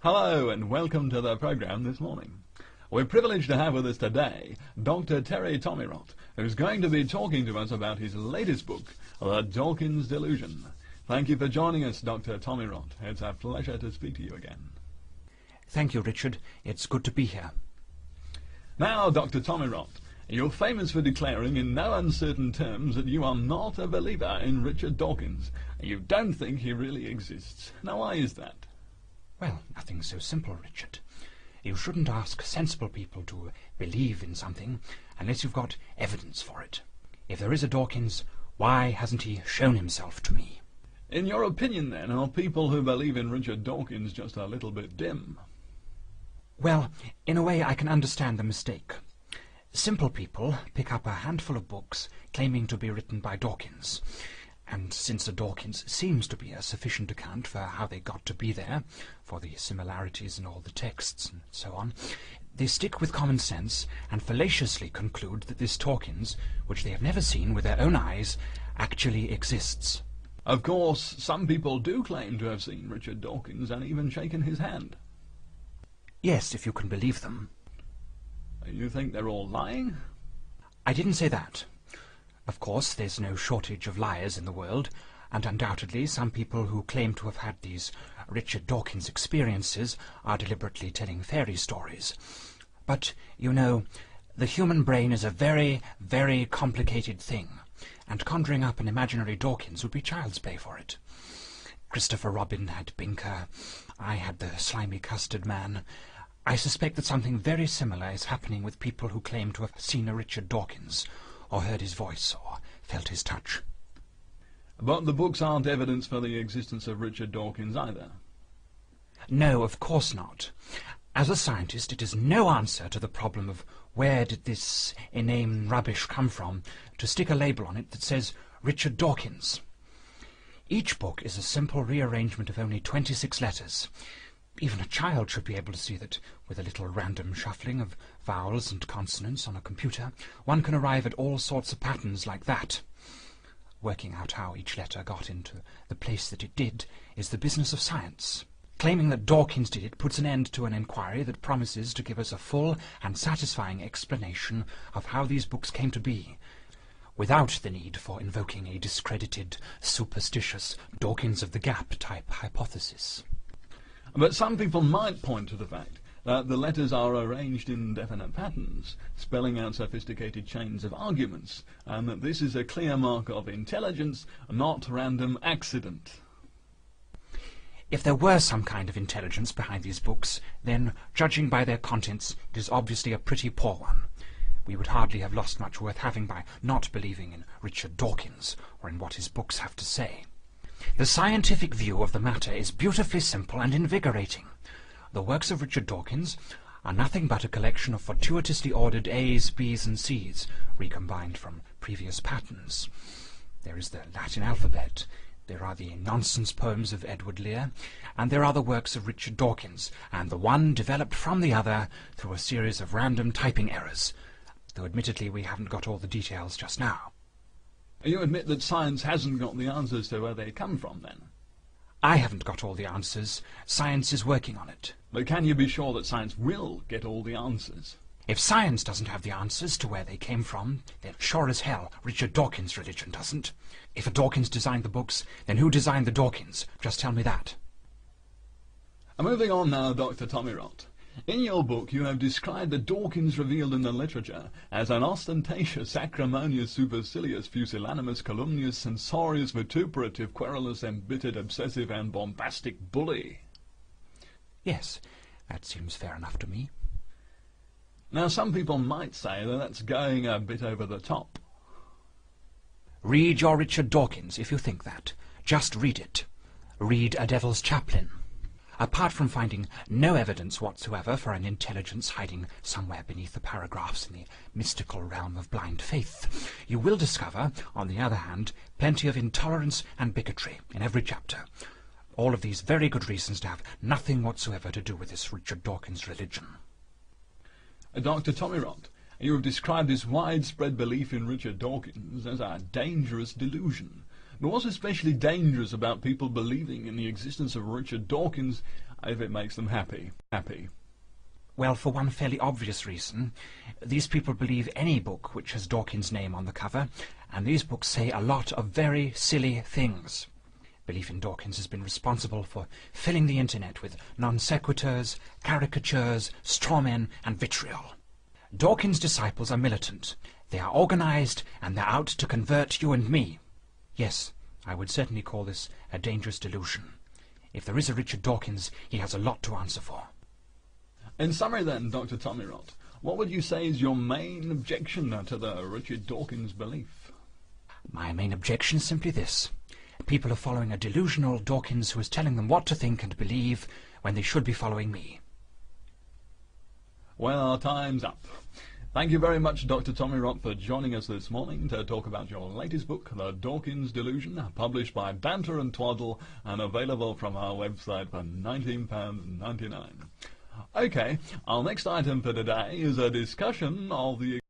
Hello and welcome to the programme this morning. We're privileged to have with us today Dr. Terry Tomirot, who's going to be talking to us about his latest book, The Dawkins Delusion. Thank you for joining us, Dr. Tomirot. It's a pleasure to speak to you again. Thank you, Richard. It's good to be here. Now, Dr. Tomirot, you're famous for declaring in no uncertain terms that you are not a believer in Richard Dawkins. You don't think he really exists. Now, why is that? Well, nothing so simple, Richard. You shouldn't ask sensible people to believe in something unless you've got evidence for it. If there is a Dawkins, why hasn't he shown himself to me? In your opinion, then, are people who believe in Richard Dawkins just a little bit dim? Well, in a way I can understand the mistake. Simple people pick up a handful of books claiming to be written by Dawkins. And since the Dawkins seems to be a sufficient account for how they got to be there, for the similarities in all the texts and so on, they stick with common sense and fallaciously conclude that this Dawkins, which they have never seen with their own eyes, actually exists. Of course, some people do claim to have seen Richard Dawkins and even shaken his hand. Yes, if you can believe them. You think they're all lying? I didn't say that. Of course, there's no shortage of liars in the world, and undoubtedly some people who claim to have had these Richard Dawkins experiences are deliberately telling fairy stories. But, you know, the human brain is a very, very complicated thing, and conjuring up an imaginary Dawkins would be child's play for it. Christopher Robin had Binker, I had the slimy custard man. I suspect that something very similar is happening with people who claim to have seen a Richard Dawkins, or heard his voice, or felt his touch. But the books aren't evidence for the existence of Richard Dawkins either. No, of course not. As a scientist, it is no answer to the problem of where did this inane rubbish come from to stick a label on it that says Richard Dawkins. Each book is a simple rearrangement of only 26 letters. Even a child should be able to see that, with a little random shuffling of vowels and consonants on a computer, one can arrive at all sorts of patterns like that. Working out how each letter got into the place that it did is the business of science. Claiming that Dawkins did it puts an end to an inquiry that promises to give us a full and satisfying explanation of how these books came to be, without the need for invoking a discredited, superstitious Dawkins of the Gap type hypothesis. But some people might point to the fact that the letters are arranged in definite patterns, spelling out sophisticated chains of arguments, and that this is a clear mark of intelligence, not random accident. If there were some kind of intelligence behind these books, then, judging by their contents, it is obviously a pretty poor one. We would hardly have lost much worth having by not believing in Richard Dawkins, or in what his books have to say. The scientific view of the matter is beautifully simple and invigorating. The works of Richard Dawkins are nothing but a collection of fortuitously ordered A's, B's and C's, recombined from previous patterns. There is the Latin alphabet, there are the nonsense poems of Edward Lear, and there are the works of Richard Dawkins, and the one developed from the other through a series of random typing errors, though admittedly we haven't got all the details just now. You admit that science hasn't got the answers to where they come from, then? I haven't got all the answers. Science is working on it. But can you be sure that science will get all the answers? If science doesn't have the answers to where they came from, then sure as hell Richard Dawkins' religion doesn't. If a Dawkins designed the books, then who designed the Dawkins? Just tell me that. Moving on now, Dr. Tomirot. In your book, you have described the Dawkins revealed in the literature as an ostentatious, acrimonious, supercilious, pusillanimous, calumnious, censorious, vituperative, querulous, embittered, obsessive, and bombastic bully. Yes, that seems fair enough to me. Now, some people might say that that's going a bit over the top. Read your Richard Dawkins if you think that. Just read it. Read A Devil's Chaplain. Apart from finding no evidence whatsoever for an intelligence hiding somewhere beneath the paragraphs in the mystical realm of blind faith, you will discover, on the other hand, plenty of intolerance and bigotry in every chapter. All of these very good reasons to have nothing whatsoever to do with this Richard Dawkins religion. Dr. Tomirot, you have described this widespread belief in Richard Dawkins as a dangerous delusion. But what's especially dangerous about people believing in the existence of Richard Dawkins if it makes them happy. Well, for one fairly obvious reason. These people believe any book which has Dawkins' name on the cover, and these books say a lot of very silly things. Belief in Dawkins has been responsible for filling the internet with non-sequiturs, caricatures, strawmen, and vitriol. Dawkins' disciples are militant. They are organised, and they're out to convert you and me. Yes, I would certainly call this a dangerous delusion. If there is a Richard Dawkins, he has a lot to answer for. In summary then, Dr. Tommyrot, what would you say is your main objection to the Richard Dawkins belief? My main objection is simply this. People are following a delusional Dawkins who is telling them what to think and believe when they should be following me. Well, our time's up. Thank you very much, Dr. Tommyrot, for joining us this morning to talk about your latest book, The Dawkins Delusion, published by Banter and Twaddle and available from our website for £19.99. Okay, our next item for today is a discussion of the